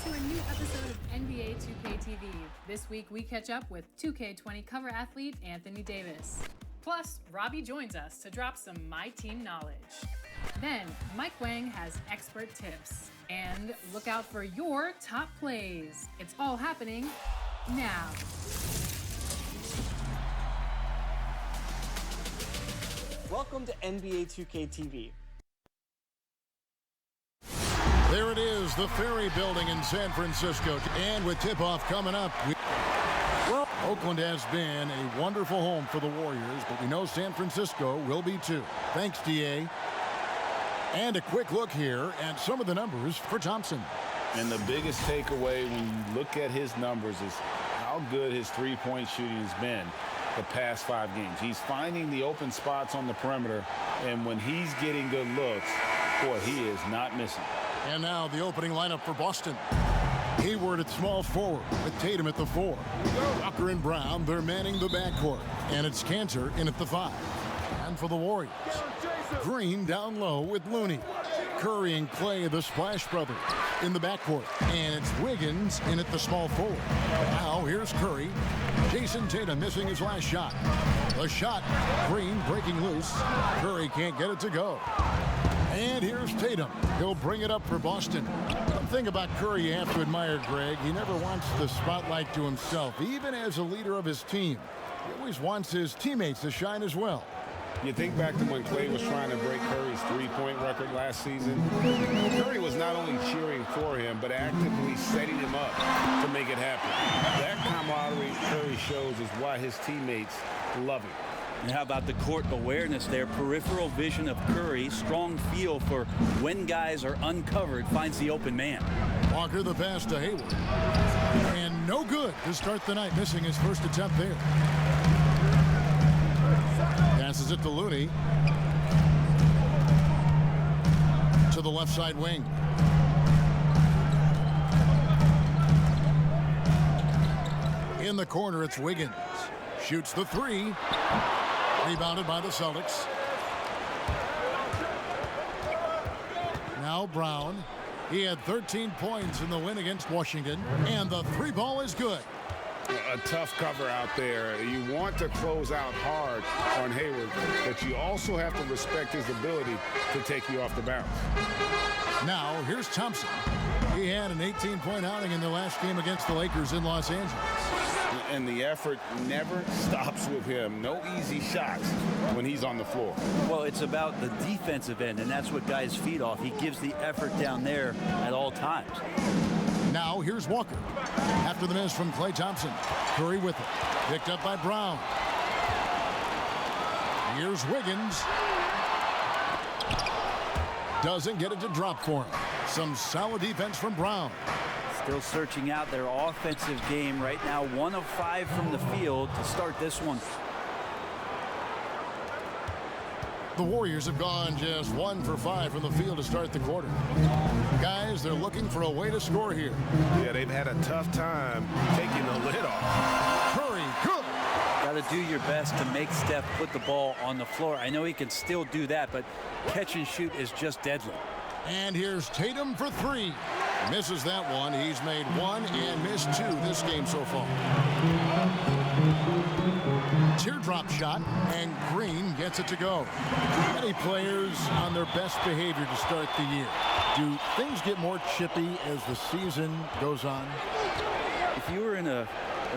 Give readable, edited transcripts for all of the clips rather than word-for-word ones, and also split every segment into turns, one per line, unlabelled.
to a new episode of NBA 2K TV. This week we catch up with 2K20 cover athlete Anthony Davis. Plus, Robbie joins us to drop some My Team knowledge. Then, Mike Wang has expert tips. And look out for your top plays. It's all happening now.
Welcome to NBA 2K TV.
There it is, the Ferry Building in San Francisco. And with tip-off coming up, Oakland has been a wonderful home for the Warriors, but we know San Francisco will be too. Thanks, DA. And a quick look here at some of the numbers for Thompson.
And the biggest takeaway when you look at his numbers is how good his three-point shooting has been the past 5 games. He's finding the open spots on the perimeter, and when he's getting good looks, boy, he is not missing.
And now the opening lineup for Boston. Hayward at small forward with Tatum at the 4. Walker and Brown, they're manning the backcourt. And it's Cantor in at the 5. And for the Warriors, Green down low with Looney. Curry and Clay, the Splash Brothers, in the backcourt. And it's Wiggins in at the small forward. Now here's Curry. Jason Tatum missing his last shot. The shot, Green breaking loose. Curry can't get it to go. And here's Tatum. He'll bring it up for Boston. One thing about Curry you have to admire, Greg, he never wants the spotlight to himself, even as a leader of his team. He always wants his teammates to shine as well.
You think back to when Clay was trying to break Curry's three-point record last season. Curry was not only cheering for him, but actively setting him up to make it happen. That camaraderie Curry shows is why his teammates love him.
And how about the court awareness there? Peripheral vision of Curry, strong feel for when guys are uncovered, finds the open man.
Walker the pass to Hayward. And no good to start the night, missing his first attempt there. Passes it to Looney. To the left side wing. In the corner, it's Wiggins. Shoots the 3. Rebounded by the Celtics. Now Brown. He had 13 points in the win against Washington. And the 3 ball is good.
A tough cover out there. You want to close out hard on Hayward, but you also have to respect his ability to take you off the bounce.
Now here's Thompson. He had an 18-point outing in the last game against the Lakers in Los Angeles.
And the effort never stops with him. No easy shots when he's on the floor.
Well, it's about the defensive end, and that's what guys feed off. He gives the effort down there at all times.
Now here's Walker. After the miss from Klay Thompson. Curry with it. Picked up by Brown. Here's Wiggins. Doesn't get it to drop for him. Some solid defense from Brown.
Still searching out their offensive game right now. 1 of 5 from the field to start this one.
The Warriors have gone just 1 for 5 from the field to start the quarter. Guys, they're looking for a way to score here.
Yeah, they've had a tough time taking the lid off.
Curry, good.
Got to do your best to make Steph put the ball on the floor. I know he can still do that, but catch and shoot is just deadly.
And here's Tatum for 3. Misses that one. He's made 1 and missed 2 this game so far. Teardrop shot, and Green gets it to go. Many players on their best behavior to start the year. Do things get more chippy as the season goes on?
If you were in a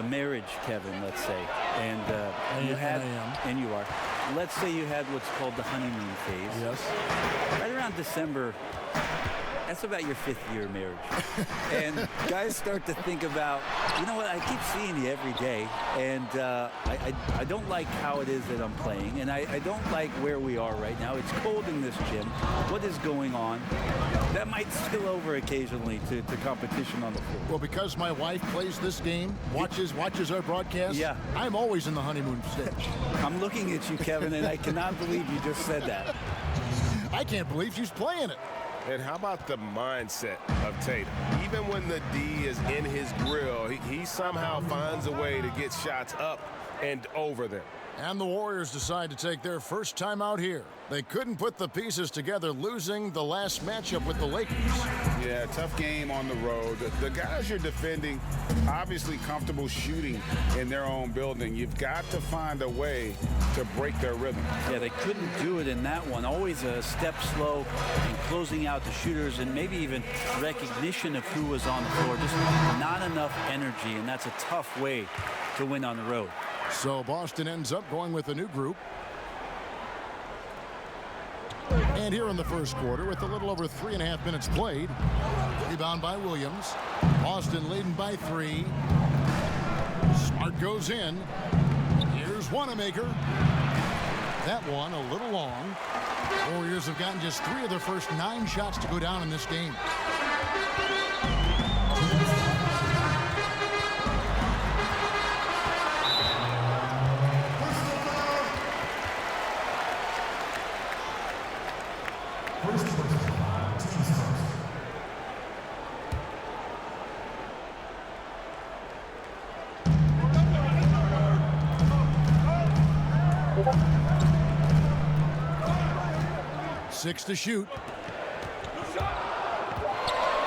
marriage, Kevin, let's say, and you had, and you are, let's say you had what's called the honeymoon phase.
Yes.
Right around December, that's about your 5th year of marriage. And guys start to think about, you know what, I keep seeing you every day, and I don't like how it is that I'm playing, and I don't like where we are right now. It's cold in this gym. What is going on? That might spill over occasionally to competition on the floor.
Well, because my wife plays this game, watches our broadcast,
yeah.
I'm always in the honeymoon stage.
I'm looking at you, Kevin, and I cannot believe you just said that.
I can't believe she's playing it.
And how about the mindset of Tatum? Even when the D is in his grill, he somehow finds a way to get shots up and over them.
And the Warriors decide to take their first time out here. They couldn't put the pieces together, losing the last matchup with the Lakers.
Yeah, tough game on the road. The guys you're defending, obviously comfortable shooting in their own building. You've got to find a way to break their rhythm.
Yeah, they couldn't do it in that one. Always a step slow and closing out the shooters, and maybe even recognition of who was on the floor. Just not enough energy, and that's a tough way to win on the road.
So Boston ends up going with a new group. And here in the first quarter, with a little over 3.5 minutes played, rebound by Williams. Boston leading by 3. Smart goes in. Here's Wanamaker. That one a little long. Warriors have gotten just 3 of their first 9 shots to go down in this game. Six to shoot.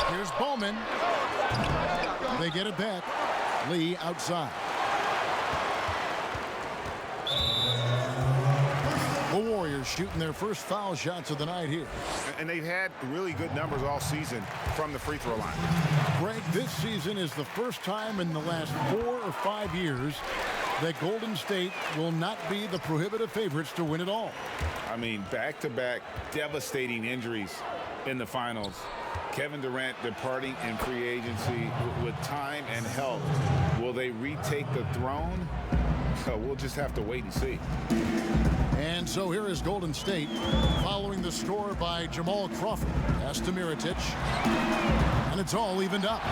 Here's Bowman. They get it back. Lee outside. The Warriors shooting their first foul shots of the night here.
And they've had really good numbers all season from the free throw line.
Greg, this season is the first time in the last 4 or 5 years that Golden State will not be the prohibitive favorites to win it all.
I mean, back-to-back devastating injuries in the finals. Kevin Durant departing in free agency with time and health. Will they retake the throne? We'll just have to wait and see.
And so here is Golden State following the score by Jamal Crawford. Pass to Mirotic. And it's all evened up.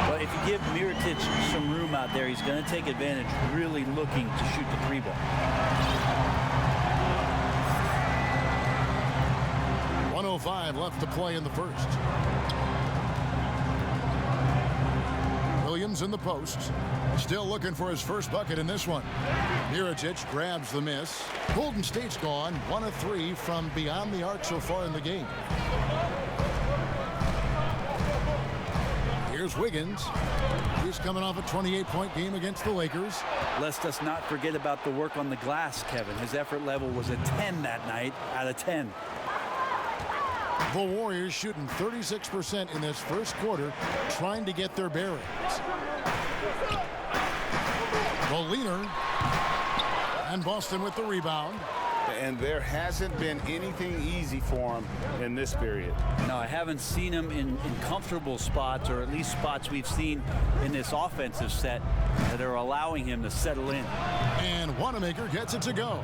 But if you give Mirotic some room out there, he's going to take advantage, really looking to shoot the 3 ball.
1:05 left to play in the first. Williams in the post. Still looking for his first bucket in this one. Mirotic grabs the miss. Golden State's gone 1 of 3 from beyond the arc so far in the game. Here's Wiggins. He's coming off a 28-point game against the Lakers.
Let's us not forget about the work on the glass, Kevin. His effort level was a 10 that night out of 10.
The Warriors shooting 36% in this first quarter, trying to get their bearings. The leaner, and Boston with the rebound.
And there hasn't been anything easy for him in this period.
No, I haven't seen him in comfortable spots, or at least spots we've seen in this offensive set that are allowing him to settle in.
And Wanamaker gets it to go.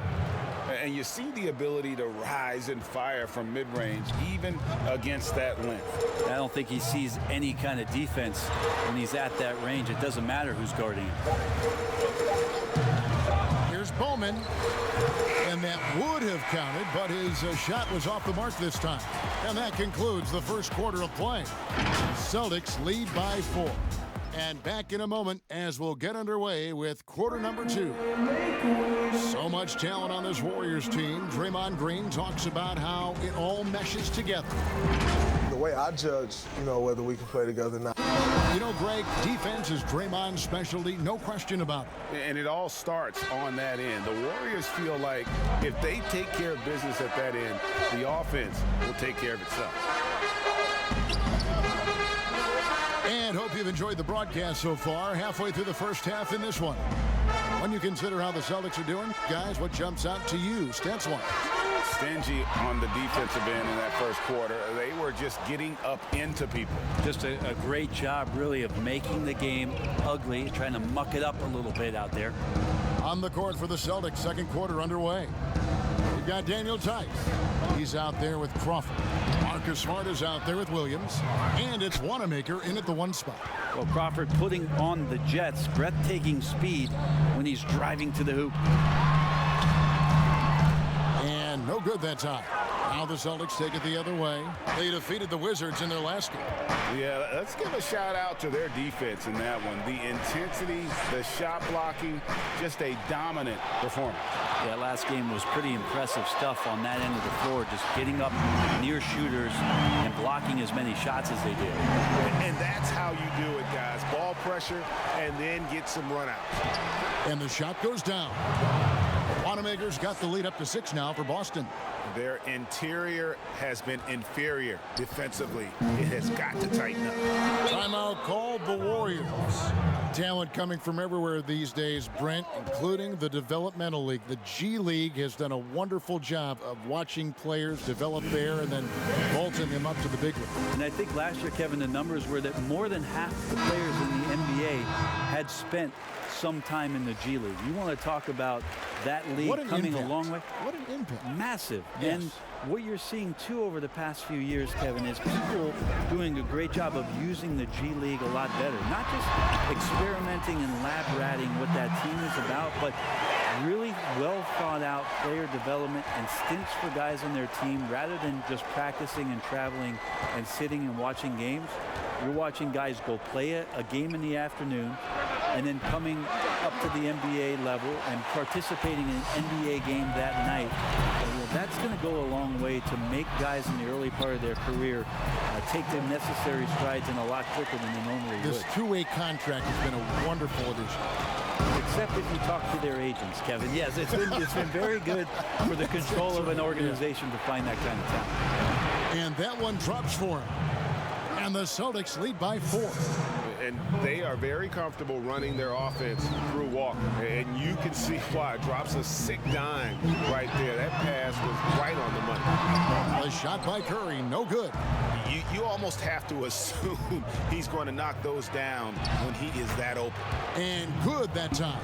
And you see the ability to rise and fire from mid-range, even against that length.
I don't think he sees any kind of defense when he's at that range. It doesn't matter who's guarding him.
Here's Bowman. And that would have counted, but his shot was off the mark this time. And that concludes the first quarter of play. Celtics lead by 4. And back in a moment as we'll get underway with quarter number 2. So much talent on this Warriors team. Draymond Green talks about how it all meshes together.
The way I judge, whether we can play together or not.
Greg, defense is Draymond's specialty, no question about it.
And it all starts on that end. The Warriors feel like if they take care of business at that end, the offense will take care of itself.
And hope you've enjoyed the broadcast so far. Halfway through the first half in this one. When you consider how the Celtics are doing, guys, what jumps out to you, stats-wise?
Stingy on the defensive end in that first quarter. They were just getting up into people.
Just a great job, really, of making the game ugly, trying to muck it up a little bit out there.
On the court for the Celtics, second quarter underway. We've got Daniel Tice. He's out there with Crawford. Marcus Smart is out there with Williams. And it's Wanamaker in at the 1 spot.
Well, Crawford putting on the Jets' breathtaking speed when he's driving to the hoop.
And no good that time. Now the Celtics take it the other way. They defeated the Wizards in their last game.
Yeah, let's give a shout out to their defense in that one. The intensity, the shot blocking, just a dominant performance.
Yeah, last game was pretty impressive stuff on that end of the floor, just getting up near shooters and blocking as many shots as they did.
And that's how you do it, guys. Ball pressure and then get some runouts.
And the shot goes down. Wanamaker's got the lead up to 6 now for Boston.
Their interior has been inferior defensively. It has got to tighten up.
Timeout called the Warriors. Talent coming from everywhere these days, Brent, including the developmental league. The G League has done a wonderful job of watching players develop there and then vaulting them up to the big league.
And I think last year, Kevin, the numbers were that more than half the players in the NBA had spent some time in the G League. You want to talk about that league coming a long way?
What an impact.
Massive.
Yes.
And what you're seeing, too, over the past few years, Kevin, is people doing a great job of using the G League a lot better. Not just experimenting and lab ratting what that team is about, but really well thought out player development and stints for guys on their team rather than just practicing and traveling and sitting and watching games. You're watching guys go play a game in the afternoon and then coming up to the NBA level and participating in an NBA game that night. That's going to go a long way to make guys in the early part of their career take the necessary strides in a lot quicker than they normally would.
This two-way contract has been a wonderful addition.
Except if you talk to their agents, Kevin. Yes, it's been very good for the control of an organization to find that kind of talent.
And that one drops for him. And the Celtics lead by 4.
And they are very comfortable running their offense through Walker. And you can see why. Drops a sick dime right there. That pass was right on the money.
A shot by Curry, no good.
You almost have to assume he's going to knock those down when he is that open.
And good that time.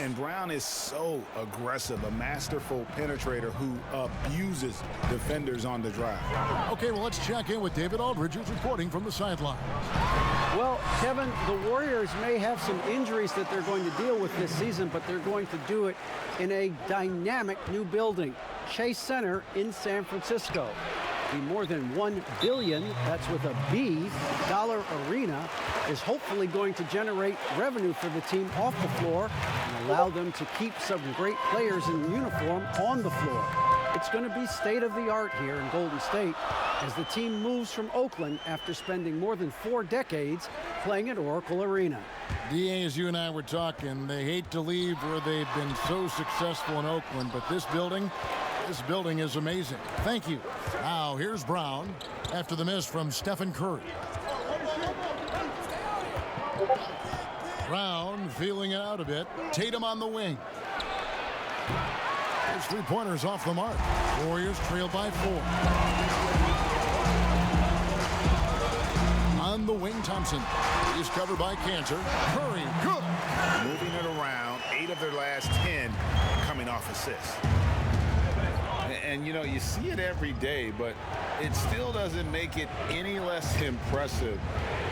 And Brown is so aggressive, a masterful penetrator who abuses defenders on the drive.
Okay, well, let's check in with David Aldridge, who's reporting from the sideline.
Well, Kevin, the Warriors may have some injuries that they're going to deal with this season, but they're going to do it in a dynamic new building, Chase Center in San Francisco. The more than $1 billion, that's with a B, dollar arena is hopefully going to generate revenue for the team off the floor and allow them to keep some great players in uniform on the floor. It's going to be state-of-the-art here in Golden State as the team moves from Oakland after spending more than 4 decades playing at Oracle Arena.
DA, as you and I were talking, they hate to leave where they've been so successful in Oakland, but this building is amazing. Thank you. Now, here's Brown after the miss from Stephen Curry. Brown feeling it out a bit. Tatum on the wing. His three-pointers off the mark. Warriors trail by 4. On the wing, Thompson. He's covered by Cantor. Curry, good.
Moving it around, 8 of their last 10 coming off assists. And, you know, you see it every day, but it still doesn't make it any less impressive.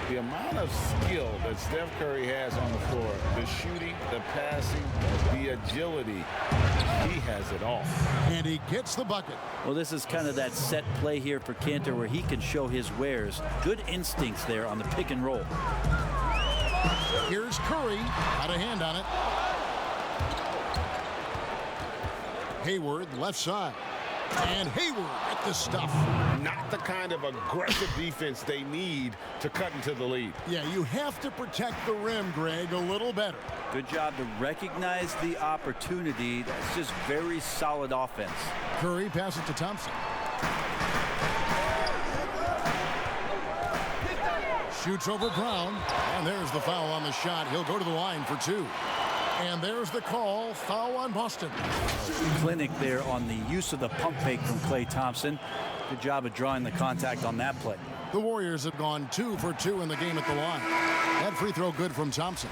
The amount of skill that Steph Curry has on the floor, the shooting, the passing, the agility, he has it all.
And he gets the bucket.
Well, this is kind of that set play here for Cantor where he can show his wares. Good instincts there on the pick and roll.
Here's Curry, had a hand on it. Hayward, left side. And Hayward at the stuff.
Not the kind of aggressive defense they need to cut into the lead.
Yeah, you have to protect the rim, Greg, a little better.
Good job to recognize the opportunity. That's just very solid offense.
Curry passes to Thompson. Shoots over Brown. And there's the foul on the shot. He'll go to the line for 2. And there's the call, foul on Boston.
Clinic there on the use of the pump fake from Klay Thompson. Good job of drawing the contact on that play.
The Warriors have gone 2 for 2 in the game at the line. That free throw good from Thompson.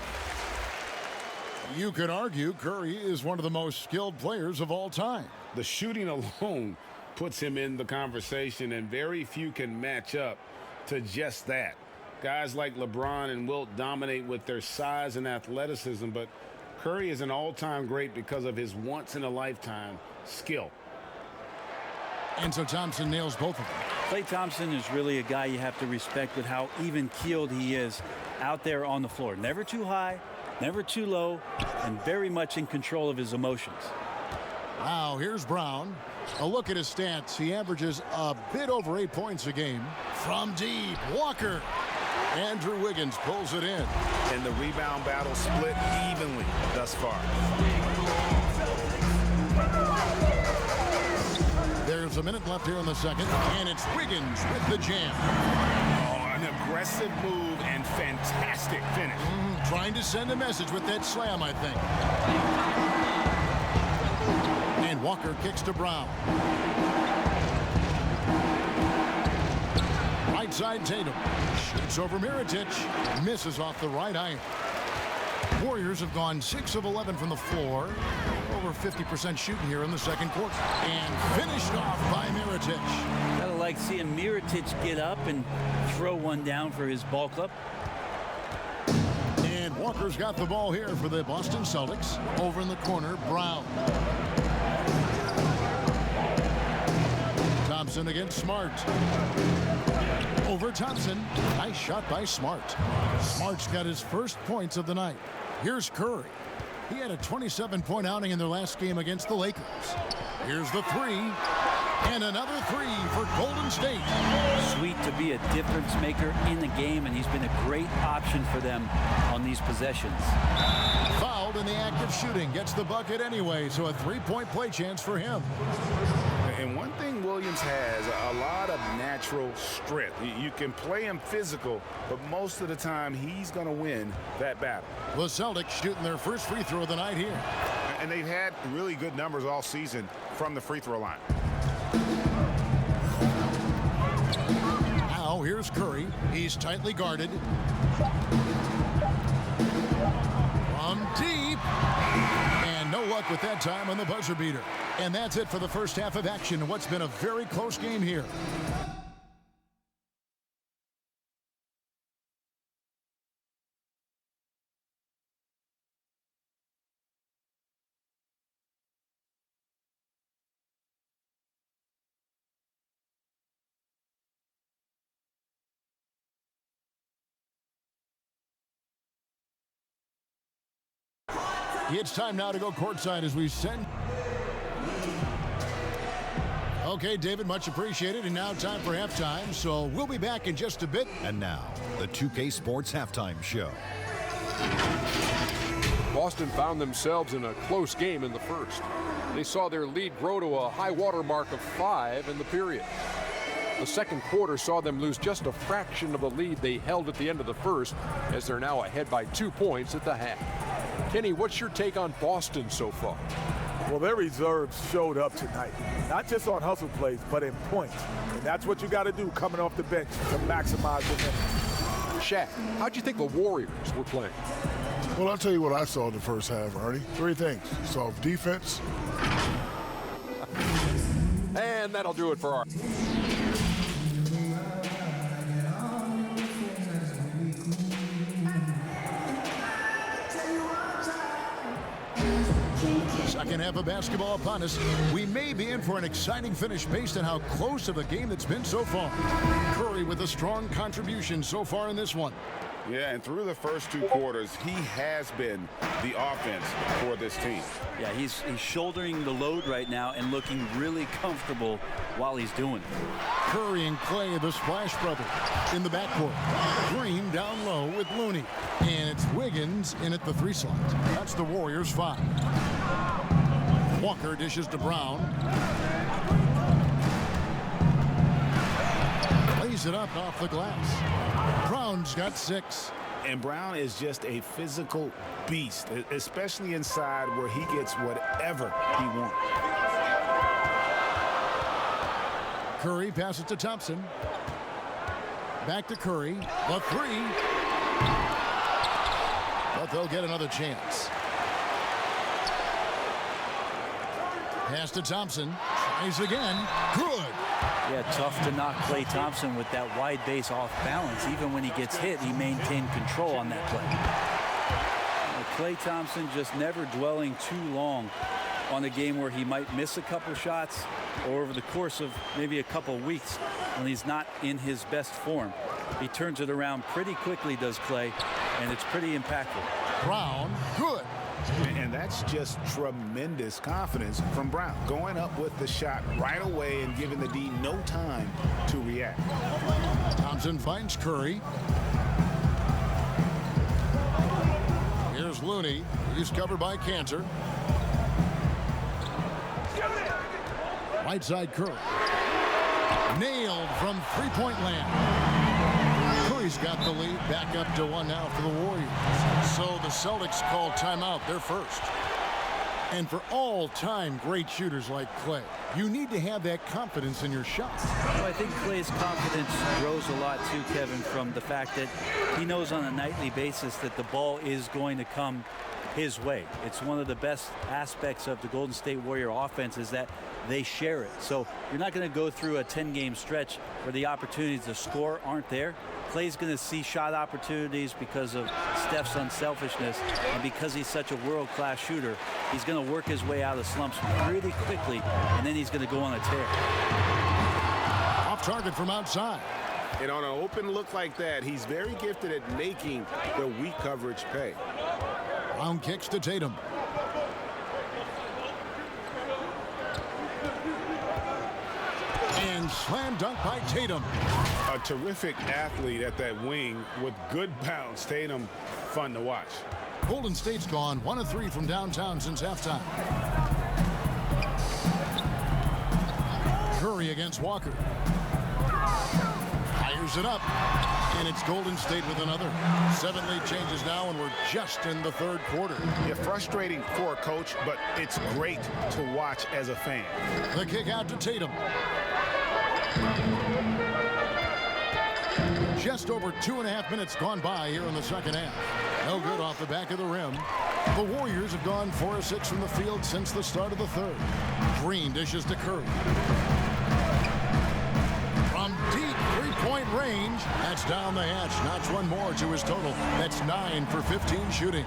You could argue Curry is one of the most skilled players of all time.
The shooting alone puts him in the conversation, and very few can match up to just that. Guys like LeBron and Wilt dominate with their size and athleticism, but Curry is an all-time great because of his once-in-a-lifetime skill.
And so Thompson nails both of them.
Klay Thompson is really a guy you have to respect with how even-keeled he is out there on the floor. Never too high, never too low, and very much in control of his emotions.
Now here's Brown. A look at his stats. He averages a bit over 8 points a game. From deep, Walker. Andrew Wiggins pulls it in.
And the rebound battle split evenly thus far.
There's a minute left here in the second, and it's Wiggins with the jam.
Oh, an aggressive move and fantastic finish.
Trying to send a message with that slam, I think. And Walker kicks to Brown. Right side Tatum. Shoots over Mirotic. Misses off the right iron. Warriors have gone 6 of 11 from the floor. Over 50% shooting here in the second quarter. And finished off by Mirotic.
Gotta like seeing Mirotic get up and throw one down for his ball club.
And Walker's got the ball here for the Boston Celtics. Over in the corner, Brown. Thompson against Smart. Over Thompson. Nice shot by Smart. Smart's got his first points of the night. Here's Curry. He had a 27-point outing in their last game against the Lakers. Here's the three. And another three for Golden State.
Sweet to be a difference maker in the game, and he's been a great option for them on these possessions.
Fouled in the act of shooting. Gets the bucket anyway, so a three-point play chance for him.
And one thing Williams has, a lot of natural strength. You can play him physical, but most of the time he's going to win that battle.
The Celtics shooting their first free throw of the night here.
And they've had really good numbers all season from the free throw line.
Now here's Curry. He's tightly guarded. From deep. And no luck with that time on the buzzer beater. And that's it for the first half of action in what's been a very close game here. It's time now to go courtside as we send. Okay, David, much appreciated. And now time for halftime. So we'll be back in just a bit.
And now, the 2K Sports Halftime Show.
Boston found themselves in a close game in the first. They saw their lead grow to a high water mark of 5 in the period. The second quarter saw them lose just a fraction of the lead they held at the end of the first, as they're now ahead by 2 points at the half. Kenny, what's your take on Boston so far?
Well, their reserves showed up tonight, not just on hustle plays, but in points. And that's what you got to do coming off the bench to maximize the minutes.
Shaq, how'd you think the Warriors were playing?
Well, I'll tell you what I saw in the first half, Ernie. 3 things. Saw defense.
And that'll do it for our...
Second half of basketball upon us. We may be in for an exciting finish based on how close of a game that's been so far. Curry with a strong contribution so far in this one.
Yeah, and through the first 2 quarters, he has been the offense for this team.
Yeah, he's shouldering the load right now and looking really comfortable while he's doing it.
Curry and Clay, the Splash Brothers, in the backcourt. Green down low with Looney. And it's Wiggins in at the 3 slot. That's the Warriors' 5. Walker dishes to Brown. Lays it up off the glass. Brown's got 6.
And Brown is just a physical beast, especially inside where he gets whatever he wants.
Curry passes to Thompson. Back to Curry. The 3. But they'll get another chance. Pass to Thompson. Tries again. Good.
Yeah, tough to knock Klay Thompson with that wide base off balance. Even when he gets hit, he maintained control on that play. Klay Thompson just never dwelling too long on a game where he might miss a couple shots, or over the course of maybe a couple weeks when he's not in his best form. He turns it around pretty quickly, does Clay, and it's pretty impactful.
Brown, good.
And that's just tremendous confidence from Brown, going up with the shot right away and giving the D no time to react.
Thompson finds Curry. Here's Looney. He's covered by Cantor. Right side Curry. Nailed from three-point land. Curry's got the lead. Back up to 1 now for the Warriors. So the Celtics call timeout. They're first. And for all-time great shooters like Clay, you need to have that confidence in your shots.
Well, I think Clay's confidence grows a lot too, Kevin, from the fact that he knows on a nightly basis that the ball is going to come his way. It's one of the best aspects of the Golden State Warrior offense is that they share it. So you're not going to go through a 10-game stretch where the opportunities to score aren't there. Clay's going to see shot opportunities because of Steph's unselfishness, and because he's such a world-class shooter, he's going to work his way out of slumps really quickly, and then he's going to go on a tear.
Off target from outside.
And on an open look like that, he's very gifted at making the weak coverage pay.
Brown kicks to Tatum. And slam dunk by Tatum.
A terrific athlete at that wing with good bounce. Tatum, fun to watch.
Golden State's gone 1 of 3 from downtown since halftime. Curry against Walker. Fires it up. And it's Golden State with another. 7 lead changes now, and we're just in the third quarter.
Yeah, frustrating for a coach, but it's great to watch as a fan.
The kick out to Tatum. Just over 2.5 minutes gone by here in the second half. No good off the back of the rim. The Warriors have gone 4 of 6 from the field since the start of the third. Green dishes to Curry. From deep three-point range, that's down the hatch. Notch 1 more to his total. That's 9 for 15 shooting.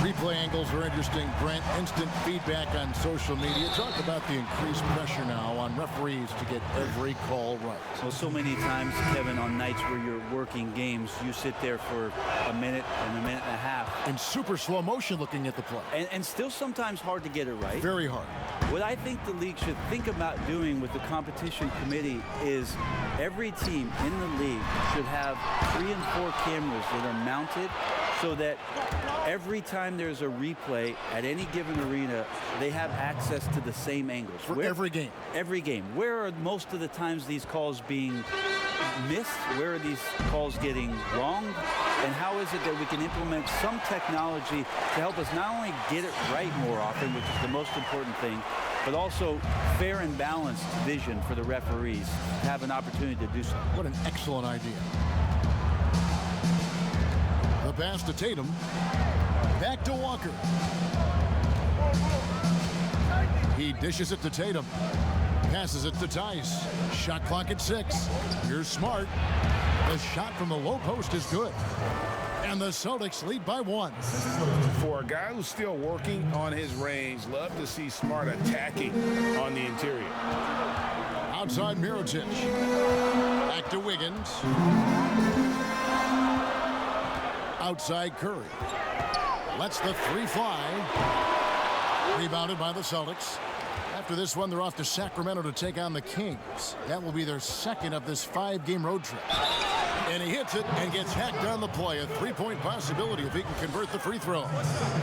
Replay angles are interesting, Brent. Instant feedback on social media. Talk about the increased pressure now on referees to get every call right.
Well, so many times, Kevin, on nights where you're working games, you sit there for a minute and a half.
In super slow motion looking at the play.
And still sometimes hard to get it right.
Very hard.
What I think the league should think about doing with the competition committee is every team in the league should have 3 and 4 cameras that are mounted so that every time there's a replay at any given arena, they have access to the same angles.
For every game.
Every game. Where are most of the times these calls being missed? Where are these calls getting wronged? And how is it that we can implement some technology to help us not only get it right more often, which is the most important thing, but also fair and balanced vision for the referees to have an opportunity to do so.
What an excellent idea. The pass to Tatum. Back to Walker. He dishes it to Tatum. Passes it to Tice. Shot clock at 6. Here's Smart. The shot from the low post is good. And the Celtics lead by 1.
For a guy who's still working on his range, love to see Smart attacking on the interior.
Outside Mirotic. Back to Wiggins. Outside Curry. Lets the 3 fly. Rebounded by the Celtics. After this one, they're off to Sacramento to take on the Kings. That will be their second of this 5-game road trip. And he hits it and gets hacked on the play. A 3-point possibility if he can convert the free throw.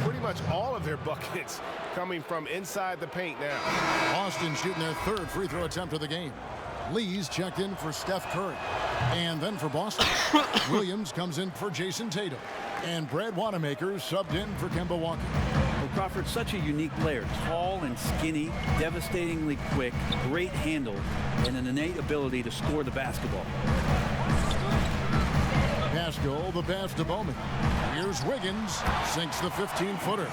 Pretty much all of their buckets coming from inside the paint now.
Boston shooting their 3rd free throw attempt of the game. Lee's checked in for Steph Curry. And then for Boston, Williams comes in for Jason Tatum. And Brad Wanamaker subbed in for Kemba Walker.
Well, Crawford's such a unique player. Tall and skinny, devastatingly quick, great handle, and an innate ability to score the basketball.
Pascal, the pass to Bowman. Here's Wiggins, sinks the 15-footer.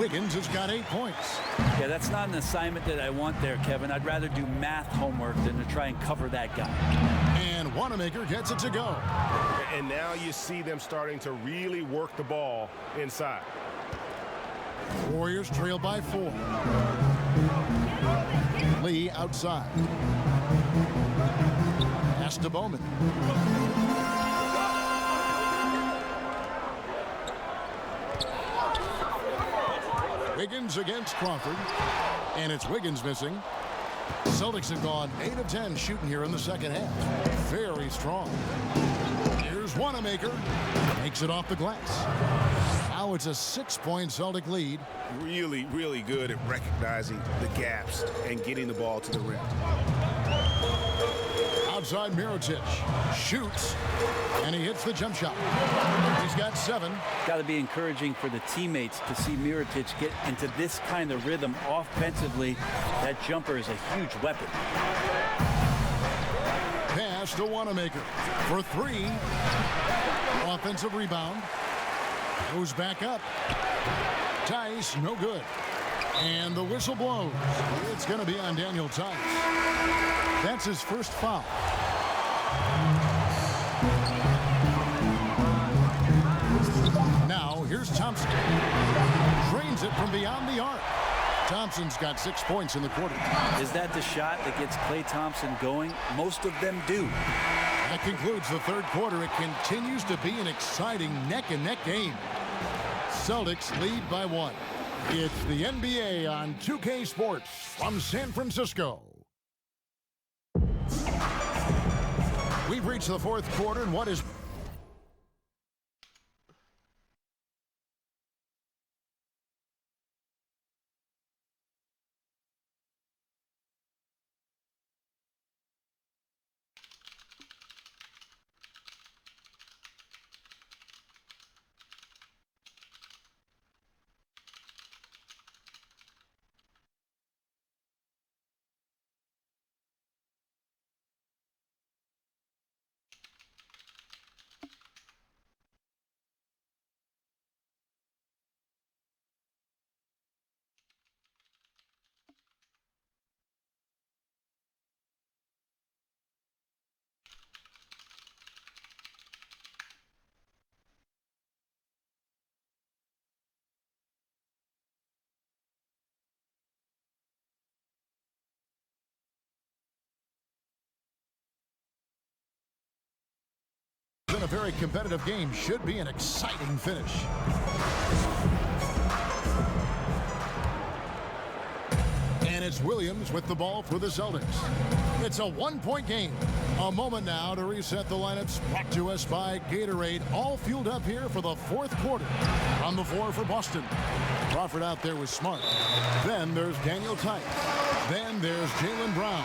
Wiggins has got 8 points.
Yeah, that's not an assignment that I want there, Kevin. I'd rather do math homework than to try and cover that guy.
And Wanamaker gets it to go.
And now you see them starting to really work the ball inside.
Warriors trail by 4. Lee outside. Pass to Bowman. Wiggins against Crawford. And it's Wiggins missing. Celtics have gone 8 of 10 shooting here in the second half. Very strong. Here's Wanamaker. Makes it off the glass. Now it's a 6-point Celtic lead.
Really, really good at recognizing the gaps and getting the ball to the rim.
Outside Mirotic shoots, and he hits the jump shot. He's got 7.
Got to be encouraging for the teammates to see Mirotic get into this kind of rhythm offensively. That jumper is a huge weapon.
Pass to Wanamaker for 3. Offensive rebound. Goes back up. Tice, no good. And the whistle blows. It's going to be on Daniel Tice. That's his first foul. Now, here's Thompson. Drains it from beyond the arc. Thompson's got 6 points in the quarter.
Is that the shot that gets Klay Thompson going? Most of them do.
That concludes the third quarter. It continues to be an exciting neck-and-neck game. Celtics lead by 1. It's the NBA on 2K Sports from San Francisco. We've reached the fourth quarter, and what is... Been a very competitive game. Should be an exciting finish. And it's Williams with the ball for the Celtics. It's a 1-point game. A moment now to reset the lineups. Brought to us by Gatorade. All fueled up here for the fourth quarter. On the floor for Boston. Crawford out there was Smart. Then there's Daniel Tice. Then there's Jaylen Brown.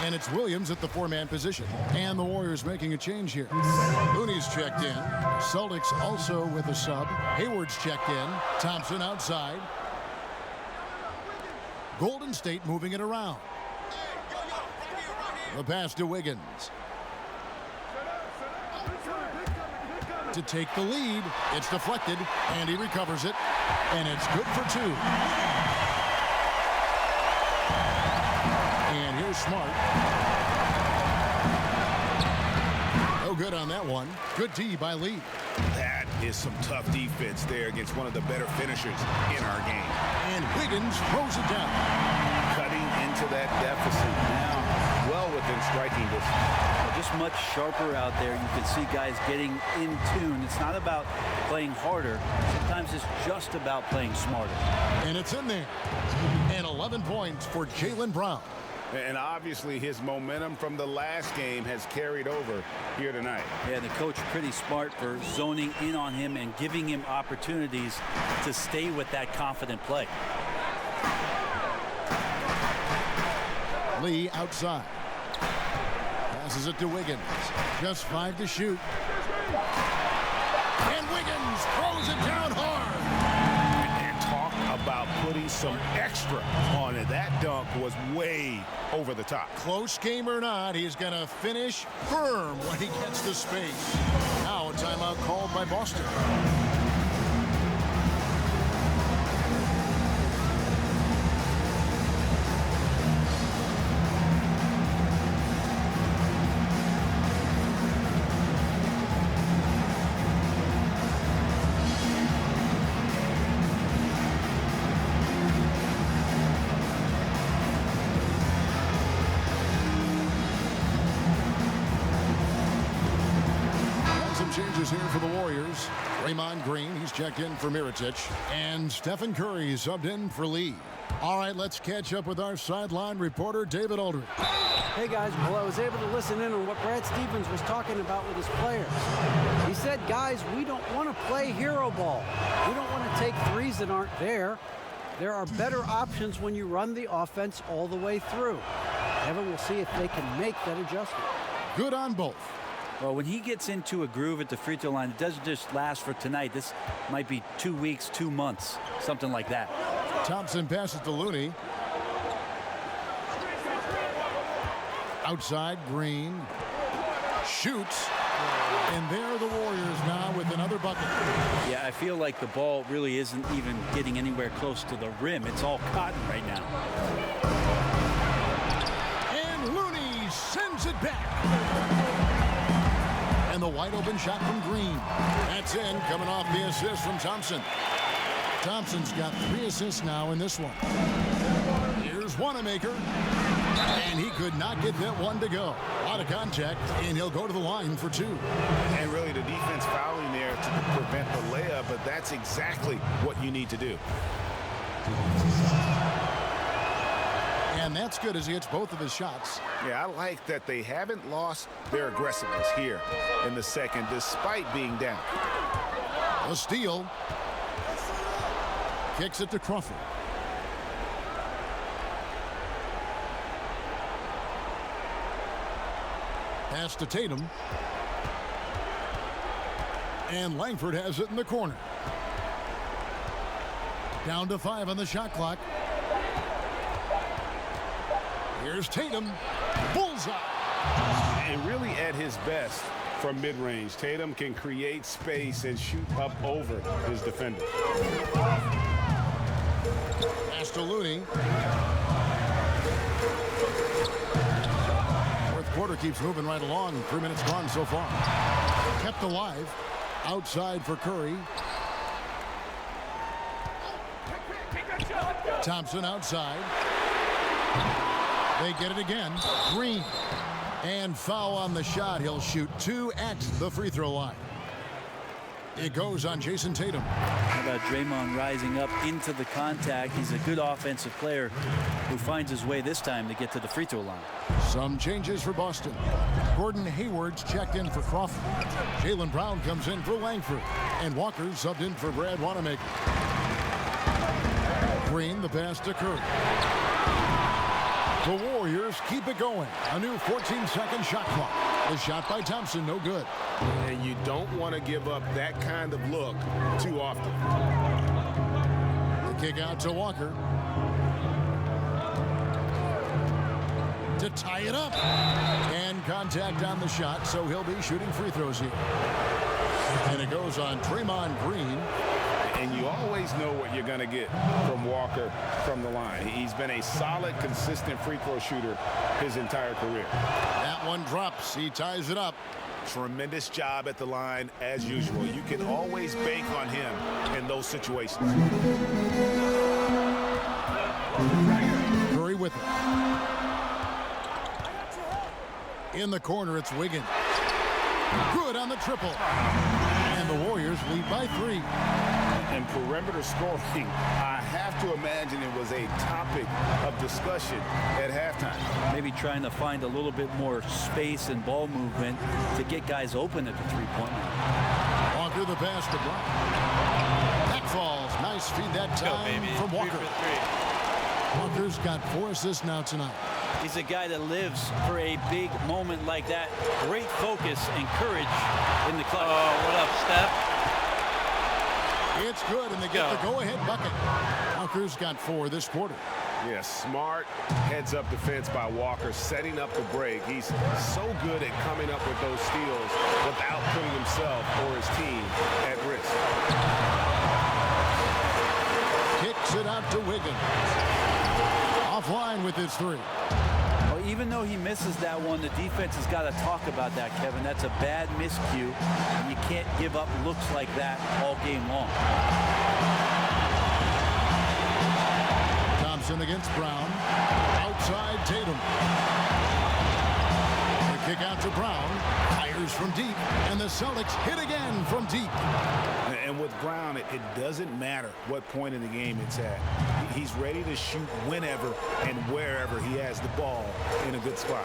And it's Williams at the 4-man position. And the Warriors making a change here. Looney's checked in. Celtics also with a sub. Hayward's checked in. Thompson outside. Golden State moving it around. The pass to Wiggins. To take the lead. It's deflected, and he recovers it. And it's good for 2. And here's Smart. No good on that one. Good D by Lee.
That is some tough defense there against one of the better finishers in our game.
And Wiggins throws it down.
Cutting into that deficit now. Well within striking distance.
Just much sharper out there. You can see guys getting in tune. It's not about playing harder. Sometimes it's just about playing smarter.
And it's in there. And 11 points for Jaylen Brown.
And obviously his momentum from the last game has carried over here tonight.
Yeah, the coach pretty smart for zoning in on him and giving him opportunities to stay with that confident play.
Lee outside. Passes it to Wiggins. Just 5 to shoot. And Wiggins throws it down hard.
And talk about putting some extra on it. That dunk was way over the top.
Close game or not, he's going to finish firm when he gets the space. Now a timeout called by Boston. changes here for the Warriors. Draymond Green, he's checked in for Mirotic. And Stephen Curry subbed in for Lee. All right, let's catch up with our sideline reporter, David Aldridge.
Hey guys, well, I was able to listen in on what Brad Stevens was talking about with his players. He said, guys, we don't want to play hero ball. We don't want to take threes that aren't there. There are better options when you run the offense all the way through. Evan will see if they can make that adjustment.
Good on both.
Well, when he gets into a groove at the free throw line, it doesn't just last for tonight. This might be 2 weeks, 2 months, something like that.
Thompson passes to Looney. Outside, Green shoots. And there are the Warriors now with another bucket.
Yeah, I feel like the ball really isn't even getting anywhere close to the rim. It's all cotton right now.
And Looney sends it back. And the wide open shot from Green. That's in, coming off the assist from Thompson. Thompson's got 3 assists now in this one. Here's Wanamaker. And he could not get that one to go. A lot of contact, and he'll go to the line for 2.
And really the defense fouling there to prevent the layup, but that's exactly what you need to do.
And that's good as he hits both of his shots.
Yeah, I like that they haven't lost their aggressiveness here in the second, despite being down.
A steal. Kicks it to Crawford. Pass to Tatum. And Langford has it in the corner. Down to 5 on the shot clock. Here's Tatum. Bullseye.
And really at his best from mid-range, Tatum can create space and shoot up over his defender.
Pass to Looney. Fourth quarter keeps moving right along. 3 minutes gone so far. Kept alive. Outside for Curry. Thompson outside. They get it again. Green. And foul on the shot. He'll shoot 2 at the free throw line. It goes on Jason Tatum.
How about Draymond rising up into the contact? He's a good offensive player who finds his way this time to get to the free throw line.
Some changes for Boston. Gordon Hayward's checked in for Crawford. Jaylen Brown comes in for Langford. And Walker subbed in for Brad Wanamaker. Green, the pass to Curry. The Warriors keep it going. A new 14-second shot clock. The shot by Thompson, no good.
And you don't want to give up that kind of look too often.
The kick out to Walker. To tie it up. And contact on the shot, so he'll be shooting free throws here. And it goes on Draymond Green.
And you always know what you're going to get from Walker from the line. He's been a solid, consistent free throw shooter his entire career.
That one drops. He ties it up.
Tremendous job at the line as usual. You can always bank on him in those situations.
Curry with it. In the corner, it's Wiggins. Good on the triple. And the Warriors lead by 3.
And perimeter scoring, I have to imagine it was a topic of discussion at halftime.
Maybe trying to find a little bit more space and ball movement to get guys open at the three-point line.
Walker the pass to Brown. That falls. Nice feed that time from Walker. Walker's got 4 assists now tonight.
He's a guy that lives for a big moment like that. Great focus and courage in the clutch.
Oh, what up, Steph?
It's good, and they get the go-ahead bucket. Walker's got 4 this quarter.
Yeah, smart heads-up defense by Walker, setting up the break. He's so good at coming up with those steals without putting himself or his team at risk.
Kicks it out to Wiggins. Offline with his 3.
Well, even though he misses that one, the defense has got to talk about that, Kevin. That's a bad miscue, and you can't give up looks like that all game long.
Thompson against Brown. Outside Tatum. The kick out to Brown. Fires Fires from deep, and the Celtics hit again from deep.
And with Brown, it doesn't matter what point in the game it's at. He's ready to shoot whenever and wherever he has the ball in a good spot.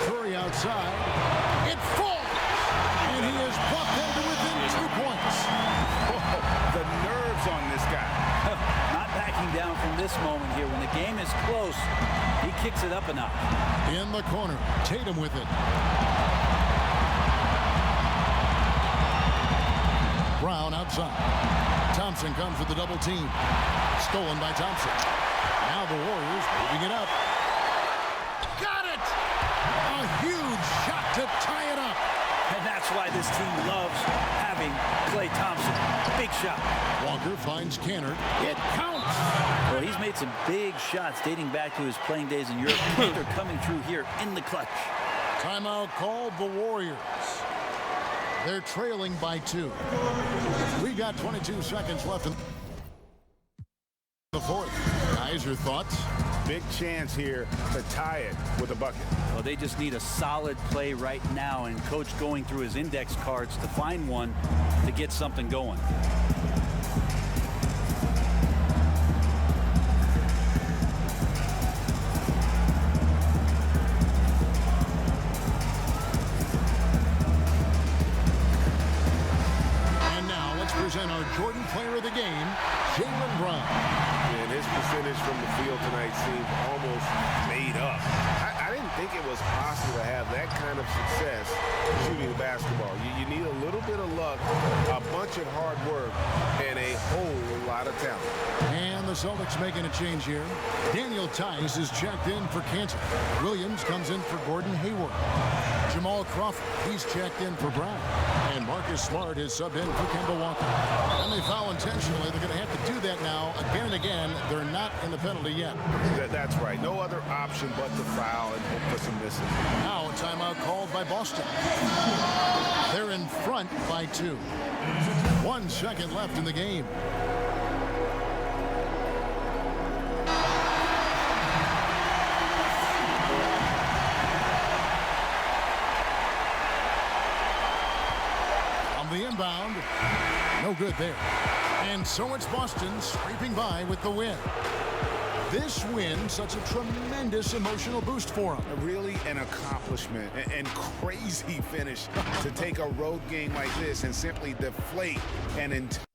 Curry outside. It falls! And he is bucked into within 2 points.
The nerves on this guy.
Not backing down from this moment here. When the game is close, he kicks it up a notch.
In the corner, Tatum with it. Brown outside. Thompson comes with the double team. Stolen by Thompson. Now the Warriors moving it up. Got it! A huge shot to tie it up.
And that's why this team loves having Klay Thompson. Big shot.
Walker finds Canner. It counts!
Well, he's made some big shots dating back to his playing days in Europe. Cantor coming through here in the clutch.
Timeout called the Warriors. They're trailing by 2. We got 22 seconds left in the fourth. Guys, your thoughts?
Big chance here to tie it with a bucket.
Well, they just need a solid play right now, and Coach going through his index cards to find one to get something going.
And our Jordan player of the game, Jaylen Brown.
And his percentage from the field tonight seemed almost made up. I didn't think it was possible to have that kind of success shooting the basketball. You need a little bit of luck, a bunch of hard work, and a whole lot of talent.
And the Celtics making a change here. Daniel Tice is checked in for Cantor. Williams comes in for Gordon Hayward. Jamal Crawford, he's checked in for Brown. And Marcus Smart is subbed in for Kemba Walker. And they foul intentionally. They're going to have to do that now again and again. They're not in the penalty yet.
That's right. No other option but to foul and hope for some misses.
Now a timeout called by Boston. They're in front by 2. 1 second left in the game. The inbound, no good there. And so it's Boston scraping by with the win. This win, such a tremendous emotional boost for them.
Really an accomplishment and crazy finish to take a road game like this and simply deflate an entire.